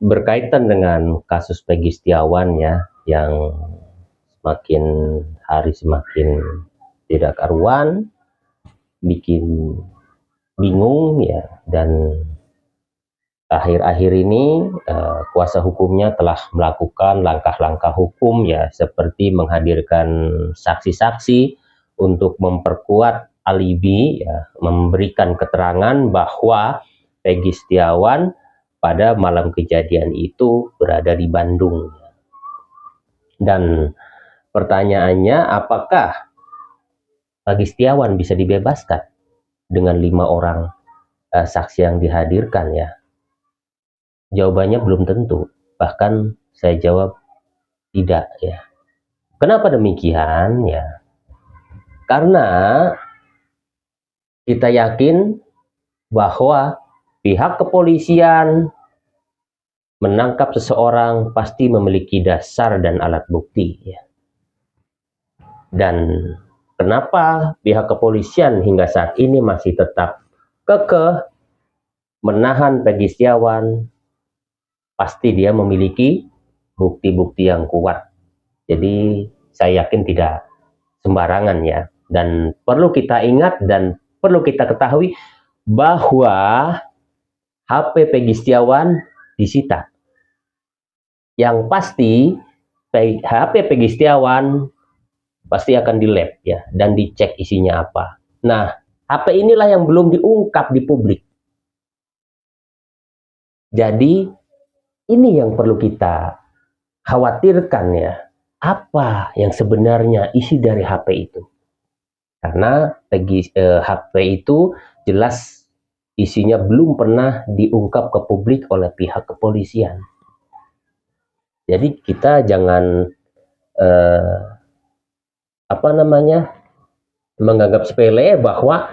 berkaitan dengan kasus Peggy Setiawan ya, yang semakin hari semakin tidak karuan, bikin bingung ya, dan akhir-akhir ini kuasa hukumnya telah melakukan langkah-langkah hukum ya, seperti menghadirkan saksi-saksi untuk memperkuat alibi ya, memberikan keterangan bahwa Peggy Setiawan pada malam kejadian itu berada di Bandung. Dan pertanyaannya, apakah Peggy Setiawan bisa dibebaskan dengan 5 orang saksi yang dihadirkan ya? Jawabannya belum tentu, bahkan saya jawab tidak ya. Kenapa demikian ya? Karena kita yakin bahwa pihak kepolisian menangkap seseorang pasti memiliki dasar dan alat bukti ya. Dan kenapa pihak kepolisian hingga saat ini masih tetap kekeh menahan Peggy Setiawan? Pasti dia memiliki bukti-bukti yang kuat. Jadi saya yakin tidak sembarangan ya. Dan perlu kita ingat dan perlu kita ketahui bahwa HP Peggy Setiawan disita. Yang pasti HP Peggy Setiawan pasti akan di lab ya, dan dicek isinya apa. Nah, HP inilah yang belum diungkap di publik. Jadi ini yang perlu kita khawatirkan ya, apa yang sebenarnya isi dari HP itu. Karena HP itu jelas isinya belum pernah diungkap ke publik oleh pihak kepolisian. Jadi kita jangan menganggap sepele bahwa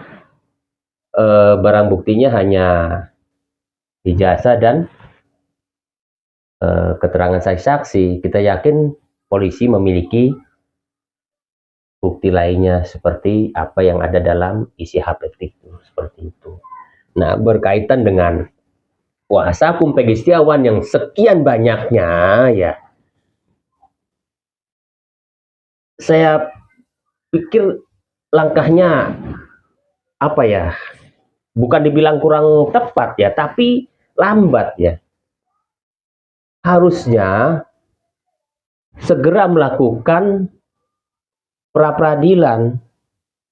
barang buktinya hanya ijazah dan keterangan saksi. Kita yakin polisi memiliki bukti lainnya seperti apa yang ada dalam isi HP itu, seperti itu. Nah, berkaitan dengan kuasa hukum Peggy Setiawan yang sekian banyaknya ya, saya pikir langkahnya apa ya, bukan dibilang kurang tepat ya, tapi lambat ya. Harusnya segera melakukan pra-peradilan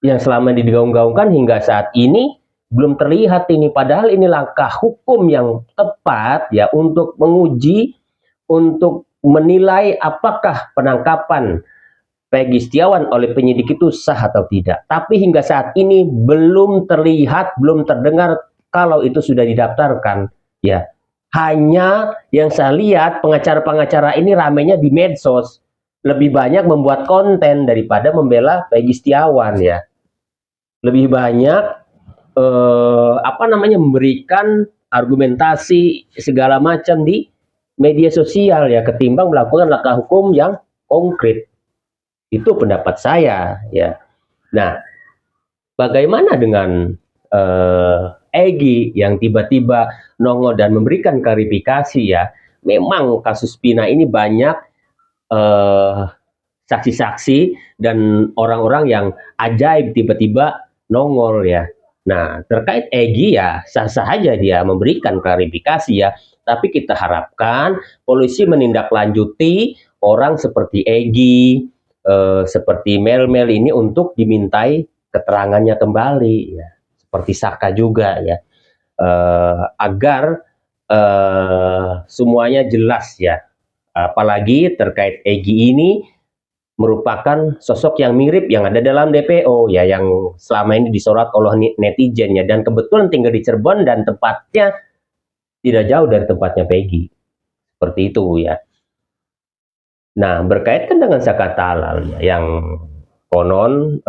yang selama ini digaung-gaungkan hingga saat ini belum terlihat ini, padahal ini langkah hukum yang tepat ya untuk menguji, untuk menilai apakah penangkapan Peggy Setiawan oleh penyidik itu sah atau tidak. Tapi hingga saat ini belum terlihat, belum terdengar kalau itu sudah didaftarkan ya. Hanya yang saya lihat pengacara-pengacara ini ramenya di medsos, lebih banyak membuat konten daripada membela Peggy Setiawan ya. Lebih banyak memberikan argumentasi segala macam di media sosial ya, ketimbang melakukan langkah hukum yang konkret. Itu pendapat saya ya. Nah, bagaimana dengan Egy yang tiba-tiba nongol dan memberikan klarifikasi ya? Memang kasus Pina ini banyak saksi-saksi dan orang-orang yang ajaib tiba-tiba nongol ya. Nah, terkait Egy ya sah-sah aja dia memberikan klarifikasi ya. Tapi kita harapkan polisi menindaklanjuti orang seperti Egy, seperti Mel ini untuk dimintai keterangannya kembali ya, seperti Saka juga ya, agar semuanya jelas ya, apalagi terkait Egy ini merupakan sosok yang mirip yang ada dalam DPO ya, yang selama ini disorot oleh netizen ya, dan kebetulan tinggal di Cirebon dan tempatnya tidak jauh dari tempatnya Peggy, seperti itu ya. Nah, berkaitan dengan Saka Talal ya, yang konon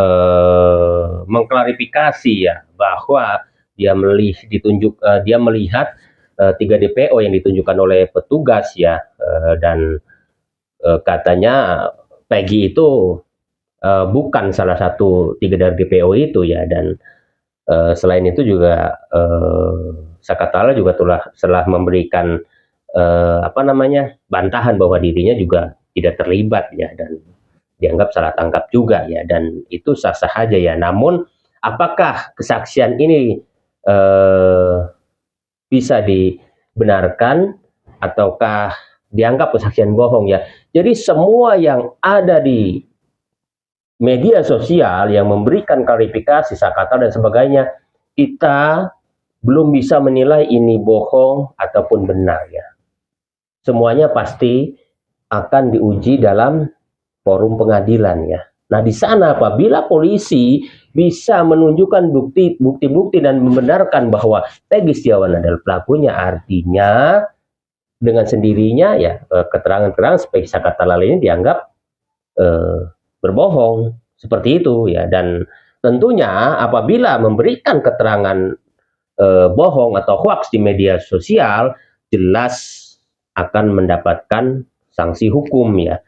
mengklarifikasi ya bahwa dia melihat 3 DPO yang ditunjukkan oleh petugas ya, dan katanya Peggy itu bukan salah satu 3 dari DPO itu ya, dan selain itu juga Saka Talal juga telah memberikan bantahan bahwa dirinya juga tidak terlibat ya, dan dianggap salah tangkap juga ya, dan itu sah-sah aja ya. Namun apakah kesaksian ini eh, bisa dibenarkan ataukah dianggap kesaksian bohong ya. Jadi semua yang ada di media sosial yang memberikan klarifikasi, kata dan sebagainya, kita belum bisa menilai ini bohong ataupun benar ya. Semuanya pasti akan diuji dalam forum pengadilan ya. Nah, di sana apabila polisi bisa menunjukkan bukti-bukti dan membenarkan bahwa Peggy Setiawan adalah pelakunya, artinya dengan sendirinya ya keterangan-keterangan seperti kata lain ini dianggap berbohong seperti itu ya. Dan tentunya apabila memberikan keterangan bohong atau hoax di media sosial, jelas akan mendapatkan sanksi hukum ya.